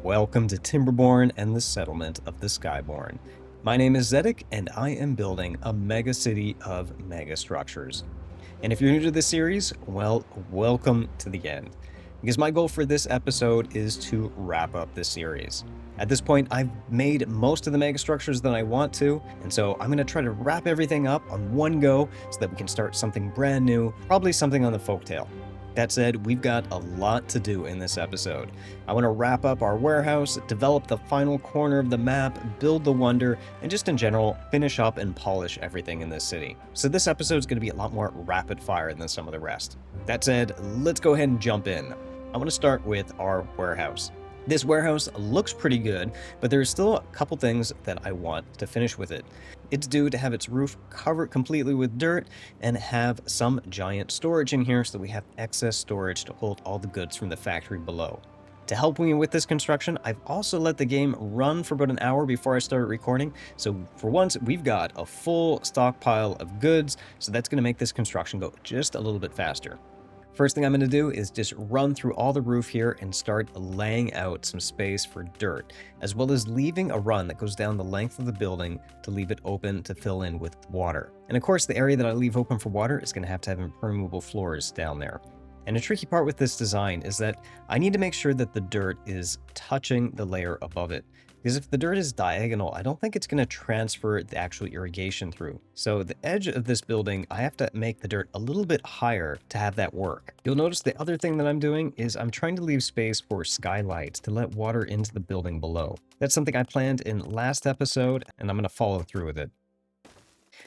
Welcome to Timberborn and the settlement of the Skyborn. My name is Zedek, and I am building a mega city of mega structures. And if you're new to this series, well, welcome to the end. Because my goal for this episode is to wrap up this series. At this point, I've made most of the mega structures that I want to, and so I'm going to try to wrap everything up on one go so that we can start something brand new, probably something on the folktale. That said, we've got a lot to do in this episode. I want to wrap up our warehouse, develop the final corner of the map, build the wonder, and just in general, finish up and polish everything in this city. So this episode is going to be a lot more rapid fire than some of the rest. That said, let's go ahead and jump in. I want to start with our warehouse. This warehouse looks pretty good, but there's still a couple things that I want to finish with it. It's due to have its roof covered completely with dirt and have some giant storage in here so that we have excess storage to hold all the goods from the factory below. To help me with this construction, I've also let the game run for about an hour before I started recording, so for once we've got a full stockpile of goods, so that's going to make this construction go just a little bit faster. First thing I'm going to do is just run through all the roof here and start laying out some space for dirt, as well as leaving a run that goes down the length of the building to leave it open to fill in with water. And of course, the area that I leave open for water is going to have impermeable floors down there. And a tricky part with this design is that I need to make sure that the dirt is touching the layer above it. Because if the dirt is diagonal, I don't think it's going to transfer the actual irrigation through. So the edge of this building, I have to make the dirt a little bit higher to have that work. You'll notice the other thing that I'm doing is I'm trying to leave space for skylights to let water into the building below. That's something I planned in last episode, and I'm going to follow through with it.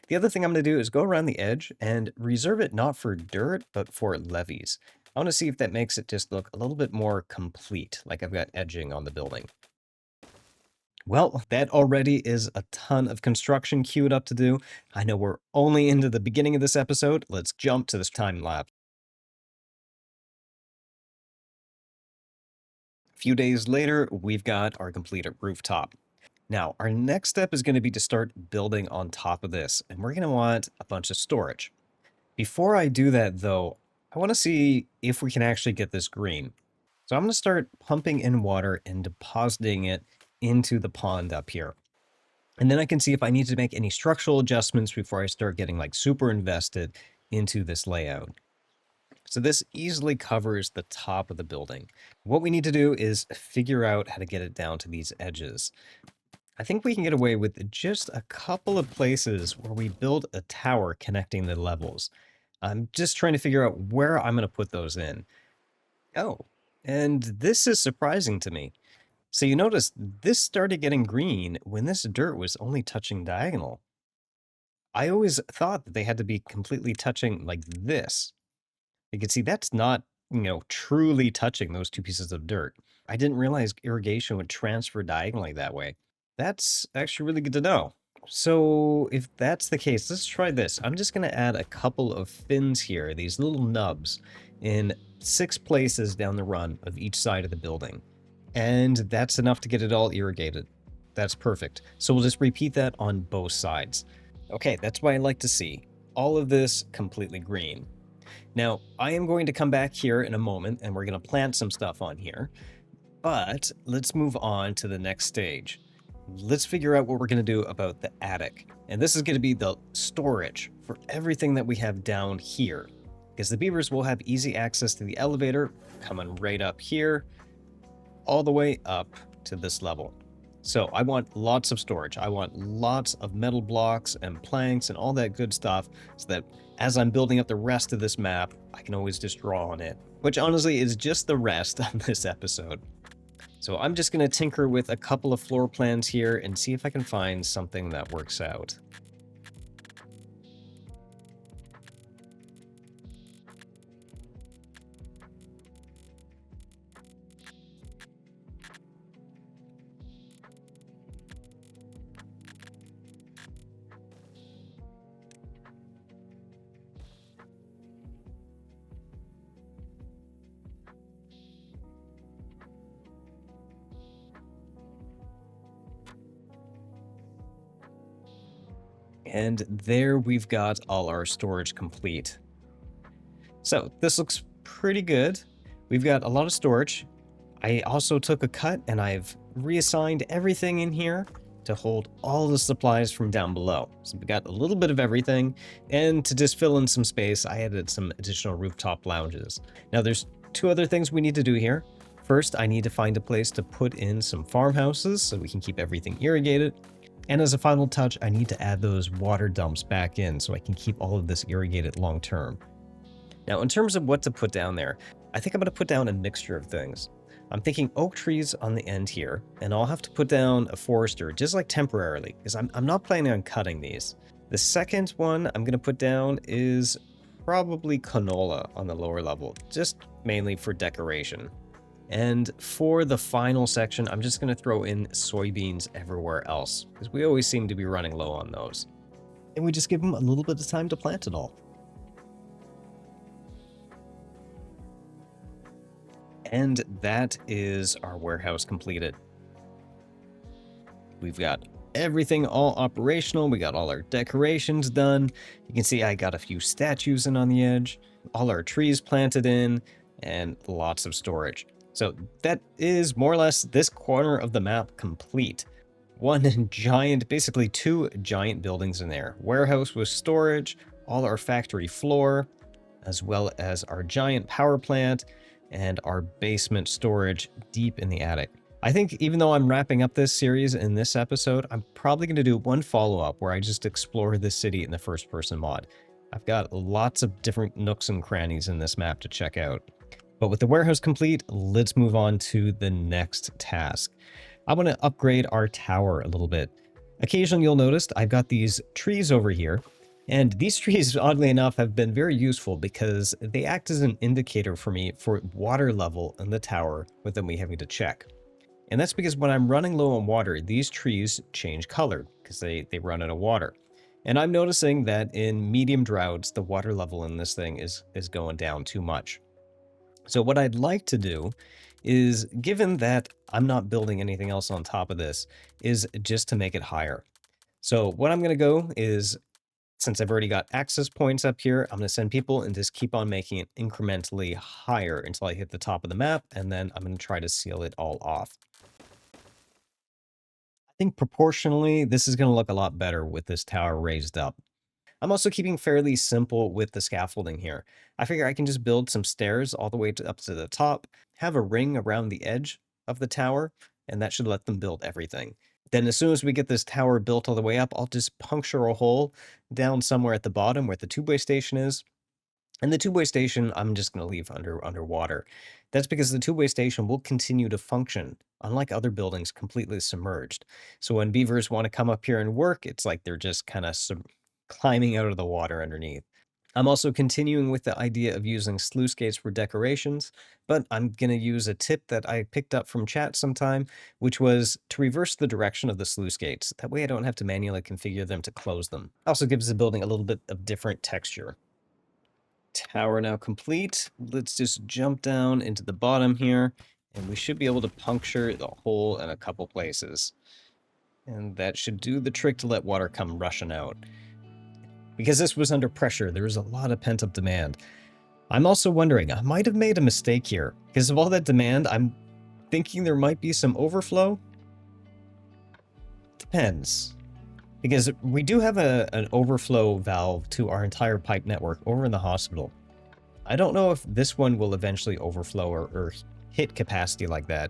The other thing I'm going to do is go around the edge and reserve it not for dirt, but for levees. I want to see if that makes it just look a little bit more complete, like I've got edging on the building. Well, that already is a ton of construction queued up to do. I know we're only into the beginning of this episode. Let's jump to this time lapse. A few days later, we've got our completed rooftop. Now, our next step is going to be to start building on top of this, and we're going to want a bunch of storage. Before I do that, though, I want to see if we can actually get this green. So I'm going to start pumping in water and depositing it into the pond up here. And then I can see if I need to make any structural adjustments before I start getting like super invested into this layout. So this easily covers the top of the building. What we need to do is figure out how to get it down to these edges. I think we can get away with just a couple of places where we build a tower connecting the levels. I'm just trying to figure out where I'm going to put those in. Oh, and this is surprising to me. So you notice this started getting green when this dirt was only touching diagonal. I always thought that they had to be completely touching like this. You can see that's not, truly touching those two pieces of dirt. I didn't realize irrigation would transfer diagonally that way. That's actually really good to know. So if that's the case, let's try this. I'm just going to add a couple of fins here, these little nubs, in 6 places down the run of each side of the building. And that's enough to get it all irrigated. That's perfect. So we'll just repeat that on both sides. Okay, that's what I like to see. All of this completely green. Now, I am going to come back here in a moment and we're going to plant some stuff on here. But let's move on to the next stage. Let's figure out what we're going to do about the attic. And this is going to be the storage for everything that we have down here. Because the beavers will have easy access to the elevator coming right up here, all the way up to this level. So I want lots of storage. I want lots of metal blocks and planks and all that good stuff so that as I'm building up the rest of this map, I can always just draw on it, which honestly is just the rest of this episode. So I'm just going to tinker with a couple of floor plans here and see if I can find something that works out. And there we've got all our storage complete. So this looks pretty good. We've got a lot of storage. I also took a cut and I've reassigned everything in here to hold all the supplies from down below. So we got a little bit of everything, and to just fill in some space, I added some additional rooftop lounges. Now there's two other things we need to do here. First, I need to find a place to put in some farmhouses so we can keep everything irrigated. And as a final touch, I need to add those water dumps back in so I can keep all of this irrigated long term. Now, in terms of what to put down there, I think I'm going to put down a mixture of things. I'm thinking oak trees on the end here, and I'll have to put down a forester just like temporarily, because I'm not planning on cutting these. The second one I'm going to put down is probably canola on the lower level, just mainly for decoration. And for the final section, I'm just going to throw in soybeans everywhere else, because we always seem to be running low on those. And we just give them a little bit of time to plant it all. And that is our warehouse completed. We've got everything all operational. We got all our decorations done. You can see I got a few statues in on the edge, all our trees planted in, and lots of storage. So that is more or less this corner of the map complete. One giant, basically two giant buildings in there. Warehouse with storage, all our factory floor, as well as our giant power plant, and our basement storage deep in the attic. I think even though I'm wrapping up this series in this episode, I'm probably going to do one follow-up where I just explore this city in the first-person mod. I've got lots of different nooks and crannies in this map to check out. But with the warehouse complete, let's move on to the next task. I want to upgrade our tower a little bit. Occasionally you'll notice I've got these trees over here. And these trees, oddly enough, have been very useful because they act as an indicator for me for water level in the tower without me having to check. And that's because when I'm running low on water, these trees change color because they run out of water. And I'm noticing that in medium droughts, the water level in this thing is going down too much. So what I'd like to do is, given that I'm not building anything else on top of this, is just to make it higher. So what I'm going to go is, since I've already got access points up here, I'm going to send people and just keep on making it incrementally higher until I hit the top of the map, and then I'm going to try to seal it all off. I think proportionally, this is going to look a lot better with this tower raised up. I'm also keeping fairly simple with the scaffolding here. I figure I can just build some stairs all the way up to the top, have a ring around the edge of the tower, and that should let them build everything. Then as soon as we get this tower built all the way up, I'll just puncture a hole down somewhere at the bottom where the two-way station is. And the two-way station, I'm just going to leave underwater. That's because the two-way station will continue to function, unlike other buildings completely submerged. So when beavers want to come up here and work, it's like they're just kind of climbing out of the water underneath. I'm also continuing with the idea of using sluice gates for decorations, but I'm going to use a tip that I picked up from chat sometime, which was to reverse the direction of the sluice gates. That way I don't have to manually configure them to close them. Also gives the building a little bit of different texture. Tower now complete. Let's just jump down into the bottom here, and we should be able to puncture the hole in a couple places. And that should do the trick to let water come rushing out. Because this was under pressure, there was a lot of pent-up demand. I'm also wondering, I might have made a mistake here. Because of all that demand, I'm thinking there might be some overflow. Depends. Because we do have an overflow valve to our entire pipe network over in the hospital. I don't know if this one will eventually overflow or hit capacity like that.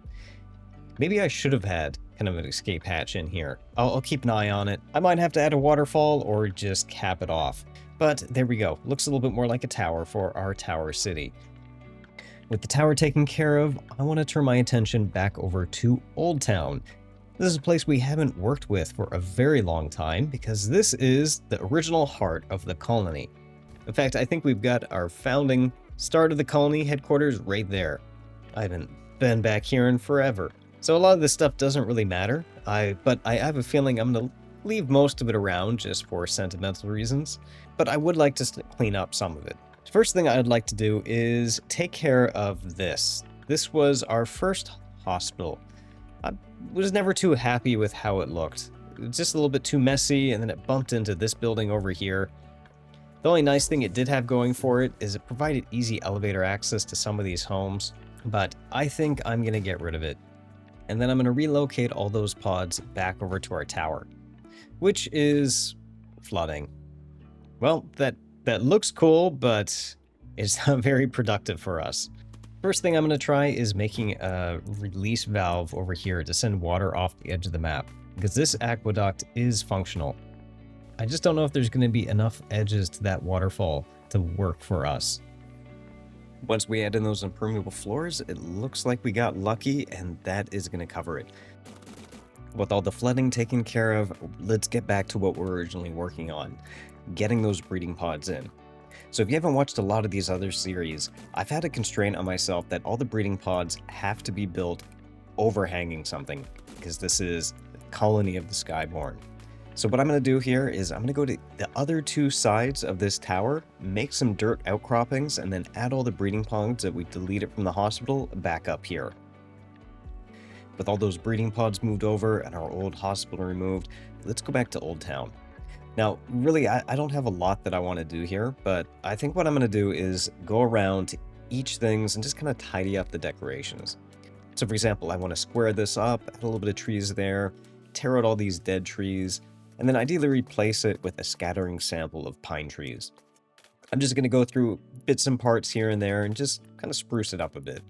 Maybe I should have had kind of an escape hatch in here. I'll keep an eye on it. I might have to add a waterfall or just cap it off. But there we go. Looks a little bit more like a tower for our tower city. With the tower taken care of, I want to turn my attention back over to Old Town. This is a place we haven't worked with for a very long time because this is the original heart of the colony. In fact, I think we've got our founding start of the colony headquarters right there. I haven't been back here in forever. So a lot of this stuff doesn't really matter, but I have a feeling I'm going to leave most of it around just for sentimental reasons, but I would like to clean up some of it. The first thing I'd like to do is take care of this. This was our first hospital. I was never too happy with how it looked. It was just a little bit too messy, and then it bumped into this building over here. The only nice thing it did have going for it is it provided easy elevator access to some of these homes. but I think I'm going to get rid of it. And then I'm going to relocate all those pods back over to our tower, which is flooding. Well, that looks cool, but it's not very productive for us. First thing I'm going to try is making a release valve over here to send water off the edge of the map, because this aqueduct is functional. I just don't know if there's going to be enough edges to that waterfall to work for us. Once we add in those impermeable floors, it looks like we got lucky, and that is going to cover it. With all the flooding taken care of, let's get back to what we're originally working on, getting those breeding pods in. So if you haven't watched a lot of these other series, I've had a constraint on myself that all the breeding pods have to be built overhanging something, because this is the colony of the Skyborn. So what I'm going to do here is I'm going to go to the other two sides of this tower, make some dirt outcroppings, and then add all the breeding pods that we deleted from the hospital back up here. With all those breeding pods moved over and our old hospital removed, let's go back to Old Town. Now, really, I don't have a lot that I want to do here, but I think what I'm going to do is go around to each things and just kind of tidy up the decorations. So for example, I want to square this up, add a little bit of trees there, tear out all these dead trees, and then ideally replace it with a scattering sample of pine trees. I'm just going to go through bits and parts here and there and just kind of spruce it up a bit.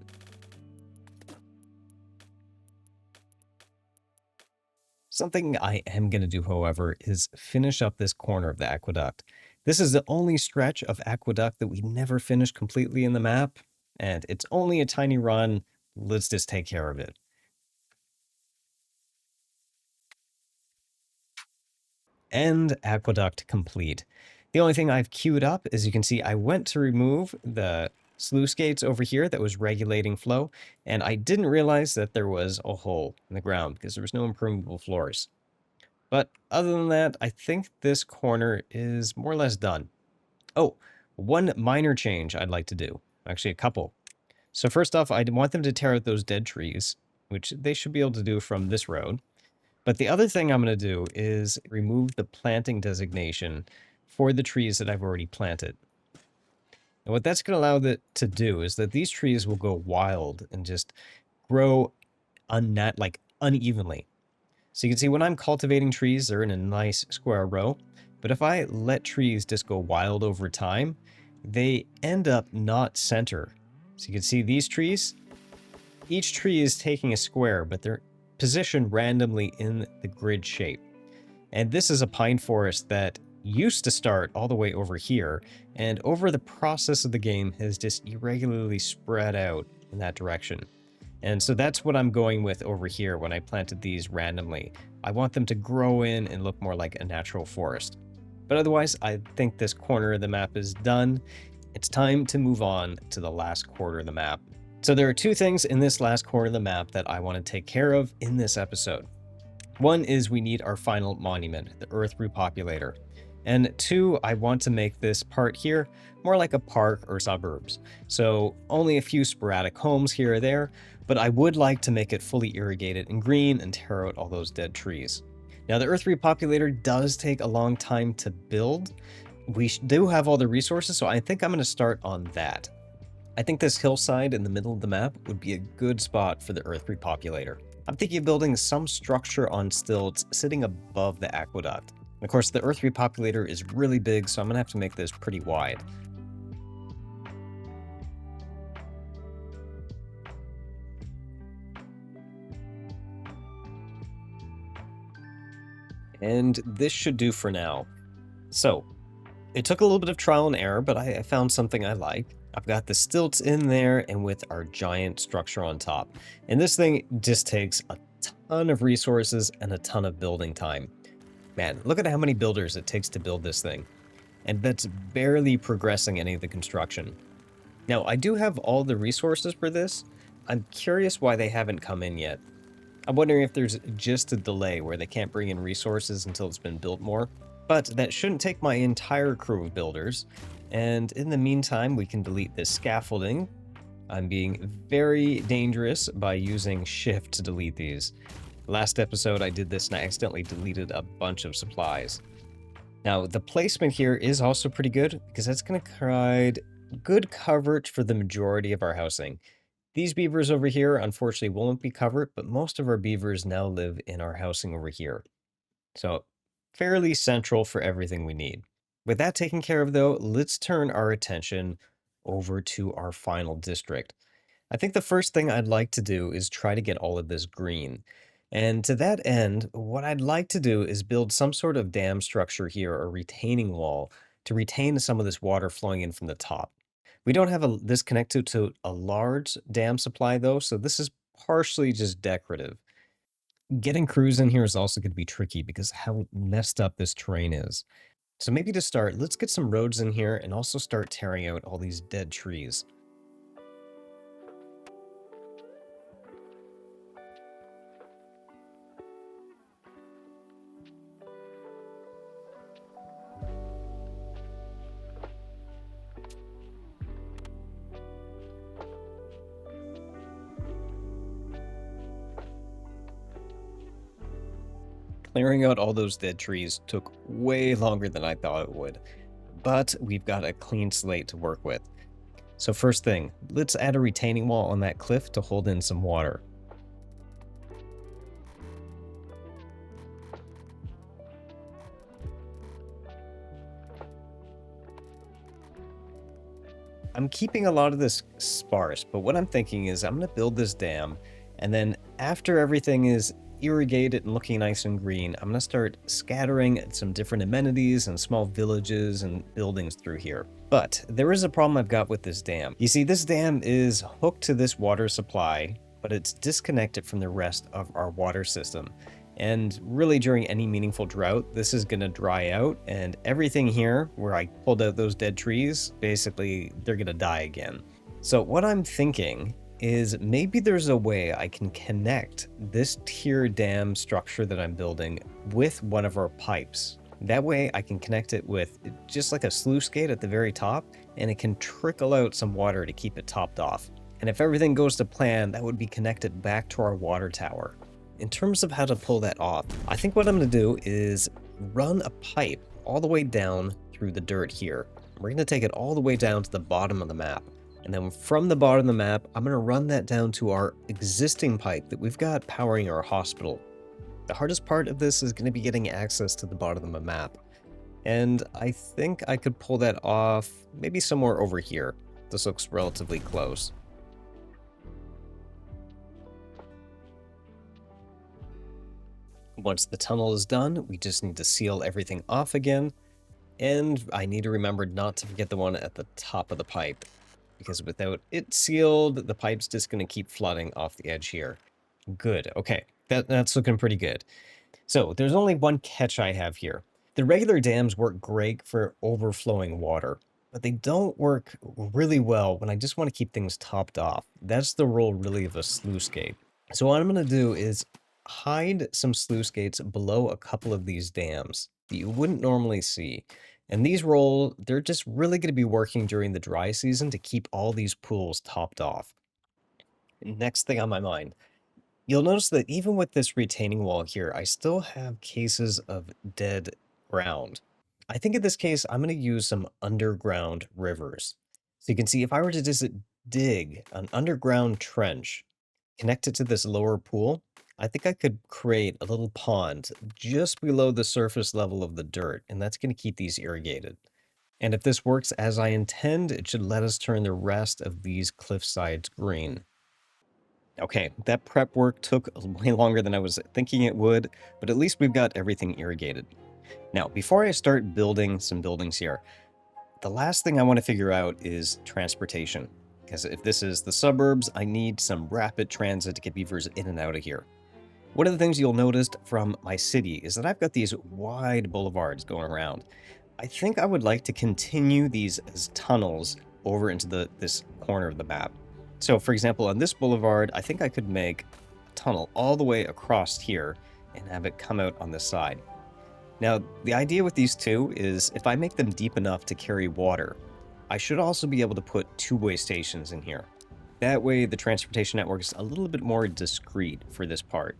Something I am going to do, however, is finish up this corner of the aqueduct. This is the only stretch of aqueduct that we never finished completely in the map, and it's only a tiny run. Let's just take care of it. And aqueduct complete. The only thing I've queued up, as you can see, I went to remove the sluice gates over here that was regulating flow, and I didn't realize that there was a hole in the ground because there was no impermeable floors. But other than that, I think this corner is more or less done. Oh, one minor change I'd like to do. Actually, a couple. So first off, I want them to tear out those dead trees, which they should be able to do from this road. But the other thing I'm going to do is remove the planting designation for the trees that I've already planted. And what that's going to allow it to do is that these trees will go wild and just grow unevenly. So you can see when I'm cultivating trees, they're in a nice square row. But if I let trees just go wild over time, they end up not center. So you can see these trees, each tree is taking a square, but they're positioned randomly in the grid shape. And this is a pine forest that used to start all the way over here, and over the process of the game has just irregularly spread out in that direction. And so that's what I'm going with over here when I planted these randomly. I want them to grow in and look more like a natural forest. But otherwise, I think this corner of the map is done. It's time to move on to the last quarter of the map. So there are two things in this last corner of the map that I want to take care of in this episode. One is we need our final monument, the Earth Repopulator. And two, I want to make this part here more like a park or suburbs. So only a few sporadic homes here or there, but I would like to make it fully irrigated and green and tear out all those dead trees. Now the Earth Repopulator does take a long time to build. We do have all the resources, so I think I'm going to start on that. I think this hillside in the middle of the map would be a good spot for the Earth Repopulator. I'm thinking of building some structure on stilts sitting above the aqueduct. And of course, the Earth Repopulator is really big, so I'm going to have to make this pretty wide. And this should do for now. So, it took a little bit of trial and error, but I found something I like. I've got the stilts in there and with our giant structure on top. And this thing just takes a ton of resources and a ton of building time. Man, look at how many builders it takes to build this thing. And that's barely progressing any of the construction. Now, I do have all the resources for this. I'm curious why they haven't come in yet. I'm wondering if there's just a delay where they can't bring in resources until it's been built more. But that shouldn't take my entire crew of builders. And in the meantime, we can delete this scaffolding. I'm being very dangerous by using Shift to delete these. Last episode, I did this and I accidentally deleted a bunch of supplies. Now, the placement here is also pretty good because that's going to provide good coverage for the majority of our housing. These beavers over here, unfortunately, won't be covered, but most of our beavers now live in our housing over here. So fairly central for everything we need. With that taken care of, though, let's turn our attention over to our final district. I think the first thing I'd like to do is try to get all of this green. And to that end, what I'd like to do is build some sort of dam structure here, or retaining wall, to retain some of this water flowing in from the top. We don't have this connected to a large dam supply though, so this is partially just decorative. Getting crews in here is also going to be tricky because how messed up this terrain is. So maybe to start, let's get some roads in here and also start tearing out all these dead trees. Clearing out all those dead trees took way longer than I thought it would, but we've got a clean slate to work with. So first thing, let's add a retaining wall on that cliff to hold in some water. I'm keeping a lot of this sparse, but what I'm thinking is I'm going to build this dam, and then after everything is irrigated and looking nice and green, I'm going to start scattering some different amenities and small villages and buildings through here. But there is a problem I've got with this dam. You see, this dam is hooked to this water supply, but it's disconnected from the rest of our water system. And really, during any meaningful drought, this is going to dry out, and everything here where I pulled out those dead trees, basically, they're going to die again. So what I'm thinking is maybe there's a way I can connect this tier dam structure that I'm building with one of our pipes. That way I can connect it with just like a sluice gate at the very top, and it can trickle out some water to keep it topped off. And if everything goes to plan, that would be connected back to our water tower. In terms of how to pull that off, I think what I'm going to do is run a pipe all the way down through the dirt here. We're going to take it all the way down to the bottom of the map. And then from the bottom of the map, I'm going to run that down to our existing pipe that we've got powering our hospital. The hardest part of this is going to be getting access to the bottom of the map. And I think I could pull that off maybe somewhere over here. This looks relatively close. Once the tunnel is done, we just need to seal everything off again. And I need to remember not to forget the one at the top of the pipe, because without it sealed, the pipe's just going to keep flooding off the edge here. Good. Okay, that's looking pretty good. So there's only one catch I have here. The regular dams work great for overflowing water, but they don't work really well when I just want to keep things topped off. That's the role really of a sluice gate. So what I'm going to do is hide some sluice gates below a couple of these dams that you wouldn't normally see. And these they're just really going to be working during the dry season to keep all these pools topped off. Next thing on my mind, you'll notice that even with this retaining wall here, I still have cases of dead ground. I think in this case, I'm going to use some underground rivers. So you can see if I were to just dig an underground trench connected to this lower pool, I think I could create a little pond just below the surface level of the dirt, and that's going to keep these irrigated. And if this works as I intend, it should let us turn the rest of these cliff sides green. Okay, that prep work took way longer than I was thinking it would, but at least we've got everything irrigated. Now, before I start building some buildings here, the last thing I want to figure out is transportation. Because if this is the suburbs, I need some rapid transit to get beavers in and out of here. One of the things you'll notice from my city is that I've got these wide boulevards going around. I think I would like to continue these as tunnels over into this corner of the map. So for example, on this boulevard, I think I could make a tunnel all the way across here and have it come out on this side. Now, the idea with these two is if I make them deep enough to carry water, I should also be able to put two-way stations in here. That way, the transportation network is a little bit more discreet for this part.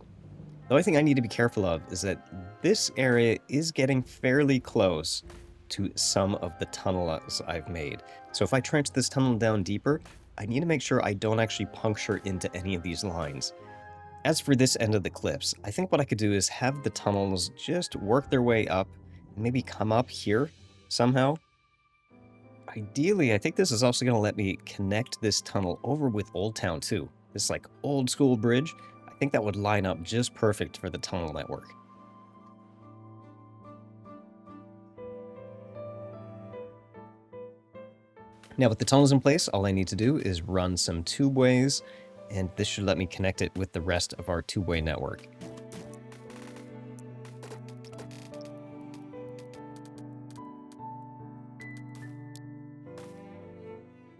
The only thing I need to be careful of is that this area is getting fairly close to some of the tunnels I've made. So if I trench this tunnel down deeper, I need to make sure I don't actually puncture into any of these lines. As for this end of the cliffs, I think what I could do is have the tunnels just work their way up, and maybe come up here somehow. Ideally, I think this is also going to let me connect this tunnel over with Old Town too. This like old school bridge, I think that would line up just perfect for the tunnel network. Now with the tunnels in place, all I need to do is run some tubeways, and this should let me connect it with the rest of our two-way network.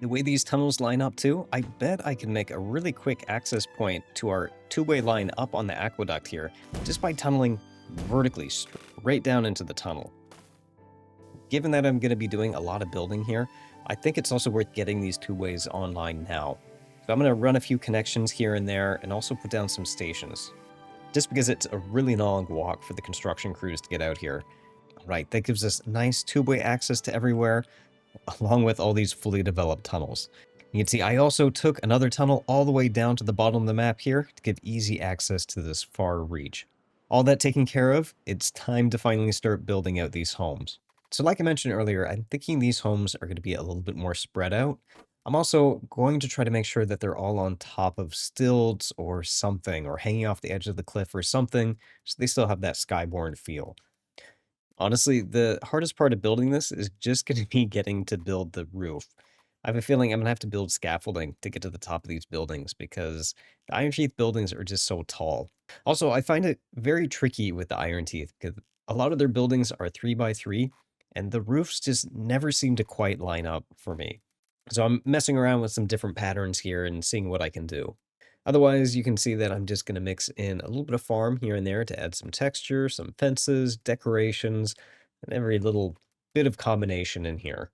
The way these tunnels line up too, I bet I can make a really quick access point to our two-way line up on the aqueduct here, just by tunneling vertically straight down into the tunnel. Given that I'm going to be doing a lot of building here, I think it's also worth getting these two ways online now. So I'm going to run a few connections here and there, and also put down some stations. Just because it's a really long walk for the construction crews to get out here. Right, that gives us nice two-way access to everywhere, along with all these fully developed tunnels. You can see I also took another tunnel all the way down to the bottom of the map here to give easy access to this far reach. All that taken care of, it's time to finally start building out these homes. So like I mentioned earlier, I'm thinking these homes are going to be a little bit more spread out. I'm also going to try to make sure that they're all on top of stilts or something, or hanging off the edge of the cliff or something, so they still have that Skyborn feel. Honestly, the hardest part of building this is just going to be getting to build the roof. I have a feeling I'm going to have to build scaffolding to get to the top of these buildings, because the Iron Teeth buildings are just so tall. Also, I find it very tricky with the Iron Teeth, because a lot of their buildings are 3x3, and the roofs just never seem to quite line up for me. So I'm messing around with some different patterns here and seeing what I can do. Otherwise, you can see that I'm just going to mix in a little bit of farm here and there to add some texture, some fences, decorations, and every little bit of combination in here.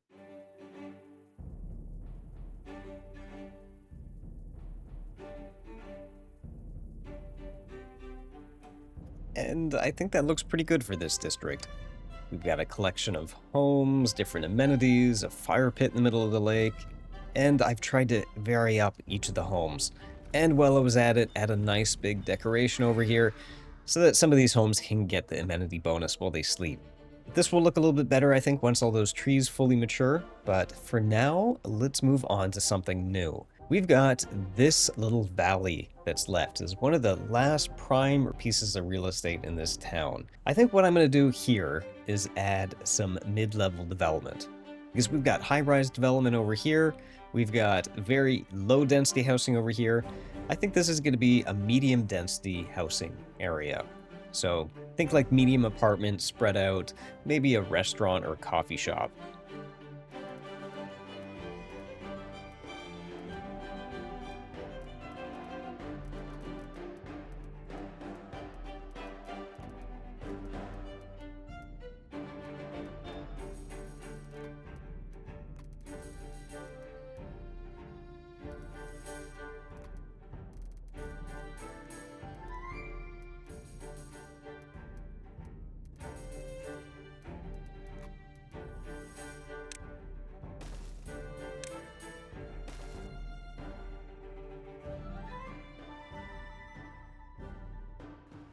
And I think that looks pretty good for this district. We've got a collection of homes, different amenities, a fire pit in the middle of the lake, and I've tried to vary up each of the homes. And while I was at it, add a nice big decoration over here, so that some of these homes can get the amenity bonus while they sleep. This will look a little bit better, I think, once all those trees fully mature, but for now, let's move on to something new. We've got this little valley that's left as one of the last prime pieces of real estate in this town. I think what I'm going to do here is add some mid-level development, because we've got high-rise development over here, we've got very low-density housing over here. I think this is going to be a medium-density housing area. So think like medium apartment spread out, maybe a restaurant or a coffee shop.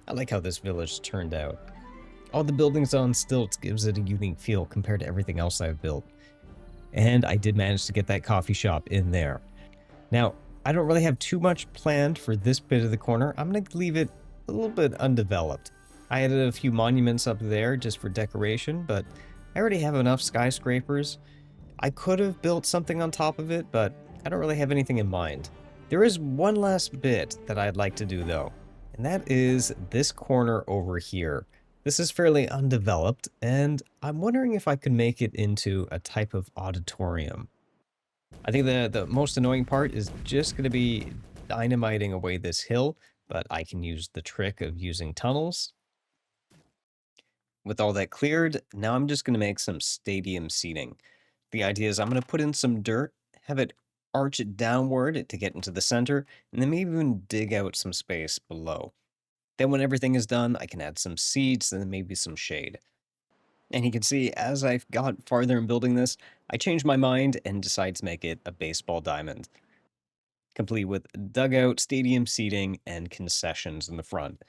I like how this village turned out. All the buildings on stilts gives it a unique feel compared to everything else I've built. And I did manage to get that coffee shop in there. Now, I don't really have too much planned for this bit of the corner. I'm going to leave it a little bit undeveloped. I added a few monuments up there just for decoration, but I already have enough skyscrapers. I could have built something on top of it, but I don't really have anything in mind. There is one last bit that I'd like to do though, and that is this corner over here. This is fairly undeveloped, and I'm wondering if I could make it into a type of auditorium. I think the most annoying part is just going to be dynamiting away this hill, but I can use the trick of using tunnels. With all that cleared, now I'm just going to make some stadium seating. The idea is I'm going to put in some dirt, have it arch it downward to get into the center, and then maybe even dig out some space below. Then when everything is done, I can add some seats and then maybe some shade. And you can see, as I've got farther in building this, I changed my mind and decided to make it a baseball diamond. complete with dugout, stadium seating, and concessions in the front.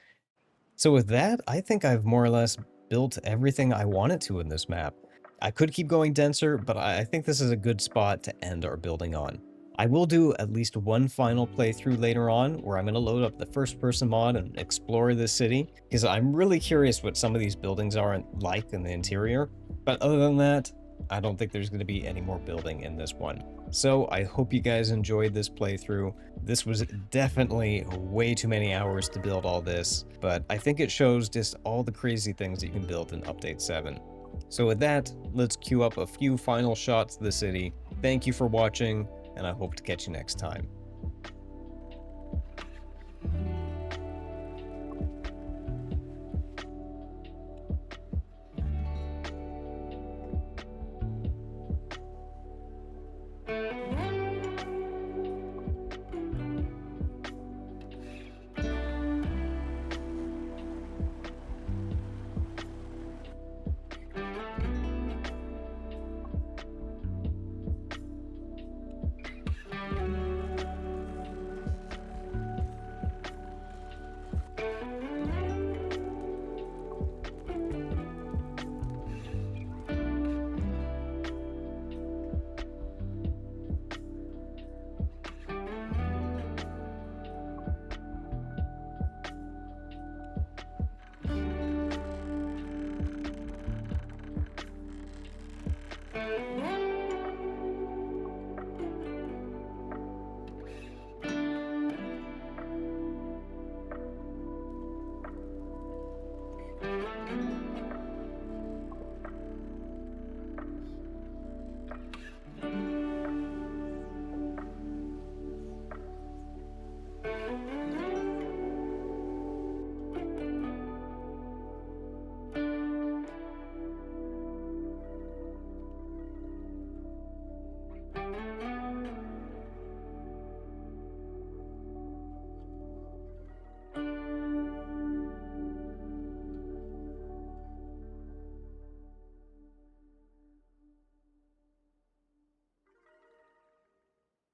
So with that, I think I've more or less built everything I wanted to in this map. I could keep going denser, but I think this is a good spot to end our building on. I will do at least one final playthrough later on where I'm going to load up the first person mod and explore this city, because I'm really curious what some of these buildings are like in the interior. But other than that, I don't think there's going to be any more building in this one. So I hope you guys enjoyed this playthrough. This was definitely way too many hours to build all this, but I think it shows just all the crazy things that you can build in Update 7. So with that, let's queue up a few final shots of the city. Thank you for watching, and I hope to catch you next time.